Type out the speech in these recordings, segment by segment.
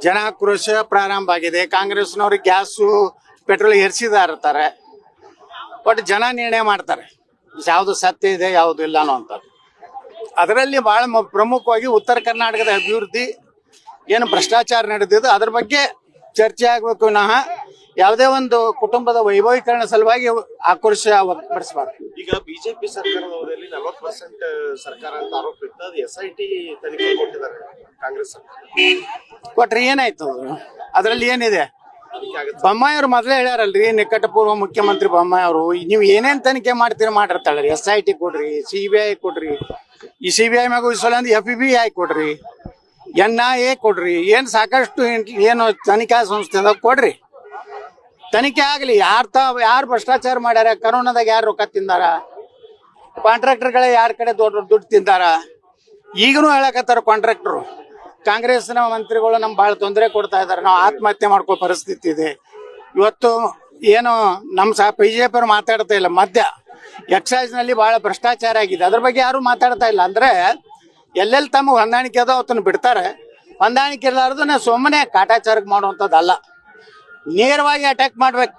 ಜನಾಕ್ರೋಶ ಪ್ರಾರಂಭ ಆಗಿದೆ. ಕಾಂಗ್ರೆಸ್ನವ್ರಿಗೆ gas petrol ಏರಿಸಿದಾರ್ತಾರೆ. But ಜನ ನಿರ್ಣಯ ಮಾಡ್ತಾರೆ ಯಾವುದು ಸತ್ಯ ಇದೆ ಯಾವುದು ಇಲ್ಲ ಅನ್ನೋ ಅಂತ. ಅದರಲ್ಲಿ ಬಹಳ ಪ್ರಮುಖವಾಗಿ ಉತ್ತರ ಕರ್ನಾಟಕದ ಅಭಿವೃದ್ಧಿ ಏನು ಭ್ರಷ್ಟಾಚಾರ ನಡೆದಿದ್ದು ಅದ್ರ ಬಗ್ಗೆ ಚರ್ಚೆ ಆಗಬೇಕು ವಿನಃ ಯಾವುದೇ ಒಂದು ಕುಟುಂಬದ ವೈಭವೀಕರಣ ಸಲುವಾಗಿ ಆಕ್ರೋಶ ವ್ಯಕ್ತಪಡಿಸಬಾರ್ದು. ಈಗ ಬಿಜೆಪಿ ಸರ್ಕಾರದ ಅವಧಿಯಲ್ಲಿ 40% ಸರ್ಕಾರ ಅಂತ ಆರೋಪ ಇತ್ತು. ಅದು SIT ತನಿಖೆ ಕೊಟ್ಟಿದ್ದಾರೆ ಕಾಂಗ್ರೆಸ್ ಕೊಟ್ರಿ ಏನಾಯ್ತು ಅದರಲ್ಲಿ ಏನಿದೆ? ಬೊಮ್ಮಾಯಿ ಅವರು ಮೊದಲೇ ಹೇಳ್ಯಾರಲ್ರಿ, ನಿಕಟಪೂರ್ವ ಮುಖ್ಯಮಂತ್ರಿ ಬೊಮ್ಮಾಯಿ ಅವರು, ನೀವು ಏನೇನ್ ತನಿಖೆ ಮಾಡ್ತೀರಿ ಮಾಡಿರ್ತಾಳ್ರಿ. SIT ಕೊಡ್ರಿ, CBI ಕೊಡ್ರಿ, ಈ CBI ಮ್ಯಾಗ ವಿಶ್ವಲಂದ್ FBI ಕೊಡ್ರಿ, NIA ಕೊಡ್ರಿ, ಏನ್ ಸಾಕಷ್ಟು ಏನು ತನಿಖಾ ಸಂಸ್ಥೆ ಕೊಡ್ರಿ, ತನಿಖೆ ಆಗ್ಲಿ. ಯಾರು ಭ್ರಷ್ಟಾಚಾರ ಮಾಡ್ಯಾರ, ಕರೋನಾದಾಗ ಯಾರು ರೊಕ್ಕ ತಿಂದಾರ, ಕಾಂಟ್ರಾಕ್ಟರ್ಗಳೇ ಯಾರ ಕಡೆ ದೊಡ್ಡ ದುಡ್ಡು ತಿಂದಾರ. ಈಗನೂ ಹೇಳಕತ್ತಾರ ಕಾಂಟ್ರಾಕ್ಟರು, ಕಾಂಗ್ರೆಸ್ನ ಮಂತ್ರಿಗಳು ನಮ್ಗೆ ಭಾಳ ತೊಂದರೆ ಕೊಡ್ತಾ ಇದಾರೆ, ನಾವು ಆತ್ಮಹತ್ಯೆ ಮಾಡ್ಕೋ ಪರಿಸ್ಥಿತಿ ಇದೆ. ಇವತ್ತು ಏನು ನಮ್ಮ BJP ಅವರು ಮಾತಾಡ್ತಾ ಇಲ್ಲ. ಮದ್ಯ ಎಕ್ಸೈಸ್ನಲ್ಲಿ ಭಾಳ ಭ್ರಷ್ಟಾಚಾರ ಆಗಿದೆ, ಅದ್ರ ಬಗ್ಗೆ ಯಾರು ಮಾತಾಡ್ತಾ ಇಲ್ಲ. ಅಂದ್ರೆ ಎಲ್ಲೆಲ್ಲಿ ತಮಗೆ ಹೊಂದಾಣಿಕೆ ಅದೋ ಅವತ್ತನ್ನು ಬಿಡ್ತಾರೆ. ಹೊಂದಾಣಿಕೆ ಇರಲಾರ್ದು ಸುಮ್ಮನೆ ಕಾಟಾಚಾರಕ್ಕೆ ಮಾಡುವಂಥದ್ದಲ್ಲ, ನೇರವಾಗಿ ಅಟ್ಯಾಕ್ ಮಾಡ್ಬೇಕು.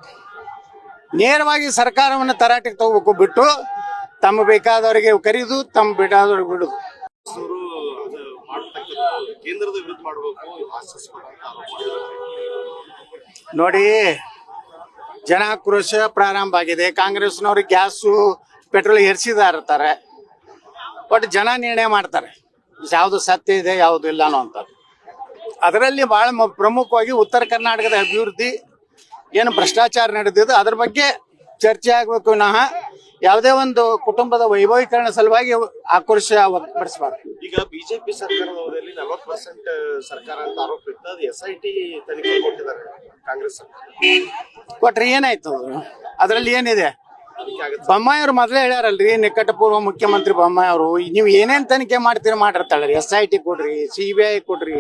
ನೇರವಾಗಿ ಸರ್ಕಾರವನ್ನು ತರಾಟೆಗೆ ತಗೋಬೇಕು, ಬಿಟ್ಟು ತಮ್ಮ ಬೇಕಾದವರಿಗೆ ಕರೀದು ತಮ್ಮ ಬೇಕಾದವ್ರಿಗೆ ಬಿಡುದು. ಕೇಂದ್ರದ ವಿರುದ್ಧ ಮಾಡಬೇಕು ನೋಡಿ, ಜನಾಕ್ರೋಶ ಪ್ರಾರಂಭ ಆಗಿದೆ. ಕಾಂಗ್ರೆಸ್ನವ್ರಿಗೆ ಗ್ಯಾಸು ಪೆಟ್ರೋಲ್ ಏರಿಸಿದಾರ್ತಾರೆ. ಬಟ್ ಜನ ನಿರ್ಣಯ ಮಾಡ್ತಾರೆ ಯಾವುದು ಸತ್ಯ ಇದೆ ಯಾವುದು ಇಲ್ಲ ಅನ್ನೋ ಅಂತ. ಅದರಲ್ಲಿ ಬಹಳ ಪ್ರಮುಖವಾಗಿ ಉತ್ತರ ಕರ್ನಾಟಕದ ಅಭಿವೃದ್ಧಿ ಏನು ಭ್ರಷ್ಟಾಚಾರ ನಡೆದಿದ್ದು ಅದ್ರ ಬಗ್ಗೆ ಚರ್ಚೆ ಆಗಬೇಕು ವಿನಃ ಯಾವುದೇ ಒಂದು ಕುಟುಂಬದ ವೈಭವೀಕರಣ ಸಲುವಾಗಿ ಆಕ್ರೋಶ ವ್ಯಕ್ತಪಡಿಸಬಾರ್ದು. ಈಗ ಬಿಜೆಪಿ ಸರ್ಕಾರದ ಅವಧಿಯಲ್ಲಿ 40% ಸರ್ಕಾರ ಅಂತ ಆರೋಪ ಇತ್ತು. ಅದು SIT ತನಿಖೆ ಕೊಟ್ಟಿದ್ದಾರೆ ಕಾಂಗ್ರೆಸ್ ಕೊಟ್ರಿ ಏನಾಯ್ತು ಅದರಲ್ಲಿ ಏನಿದೆ? ಬೊಮ್ಮಾಯಿ ಅವರು ಮೊದಲೇ ಹೇಳ್ಯಾರಲ್ರಿ, ನಿಕಟಪೂರ್ವ ಮುಖ್ಯಮಂತ್ರಿ ಬೊಮ್ಮಾಯಿ ಅವರು, ನೀವು ಏನೇನ್ ತನಿಖೆ ಮಾಡ್ತೀರಿ ಮಾಡಿರ್ತಾಳ್ರಿ. SIT ಕೊಡ್ರಿ, CBI ಕೊಡ್ರಿ,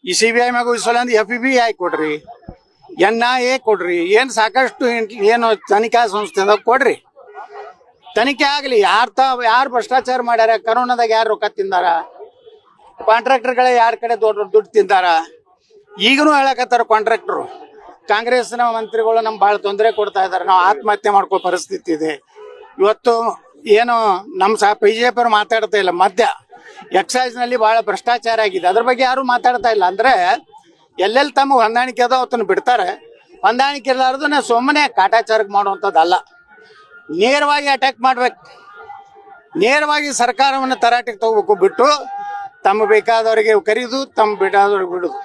ಈ CBI ಮ್ಯಾಗ ವಿಶ್ವಲಂದ್ FBI ಕೊಡ್ರಿ, NIA ಕೊಡ್ರಿ, ಏನ್ ಸಾಕಷ್ಟು ಏನು ತನಿಖಾ ಸಂಸ್ಥೆ ಕೊಡ್ರಿ, ತನಿಖೆ ಆಗ್ಲಿ. ಯಾರು ಭ್ರಷ್ಟಾಚಾರ ಮಾಡ್ಯಾರ, ಕರೋನಾದಾಗ ಯಾರು ರೊಕ್ಕ ತಿಂದಾರ, ಕಾಂಟ್ರಾಕ್ಟರ್ಗಳೇ ಯಾರ ಕಡೆ ದೊಡ್ಡ ದುಡ್ಡು ತಿಂದಾರ. ಈಗನೂ ಹೇಳಕತ್ತಾರ ಕಾಂಟ್ರಾಕ್ಟರು, ಕಾಂಗ್ರೆಸ್ನ ಮಂತ್ರಿಗಳು ನಮ್ಗೆ ಭಾಳ ತೊಂದರೆ ಕೊಡ್ತಾ ಇದಾರೆ, ನಾವು ಆತ್ಮಹತ್ಯೆ ಮಾಡ್ಕೋ ಪರಿಸ್ಥಿತಿ ಇದೆ. ಇವತ್ತು ಏನು ನಮ್ಮ BJP ಅವರು ಮಾತಾಡ್ತಾ ಇಲ್ಲ. ಮದ್ಯ ಎಕ್ಸೈಸ್ನಲ್ಲಿ ಭಾಳ ಭ್ರಷ್ಟಾಚಾರ ಆಗಿದೆ, ಅದ್ರ ಬಗ್ಗೆ ಯಾರು ಮಾತಾಡ್ತಾ ಇಲ್ಲ. ಅಂದ್ರೆ ಎಲ್ಲೆಲ್ಲಿ ತಮಗೆ ಹೊಂದಾಣಿಕೆ ಅದೋ ಅವತ್ತನ್ನು ಬಿಡ್ತಾರೆ. ಹೊಂದಾಣಿಕೆ ಇರಲಾರ್ದು ಸುಮ್ಮನೆ ಕಾಟಾಚಾರಕ್ಕೆ ಮಾಡುವಂಥದ್ದಲ್ಲ, ನೇರವಾಗಿ ಅಟ್ಯಾಕ್ ಮಾಡ್ಬೇಕು. ನೇರವಾಗಿ ಸರ್ಕಾರವನ್ನು ತರಾಟೆಗೆ ತಗೋಬೇಕು, ಬಿಟ್ಟು ತಮ್ಮ ಬೇಕಾದವರಿಗೆ ಕರೀದು ತಮ್ಮ ಬೇಕಾದವ್ರಿಗೆ ಬಿಡುದು.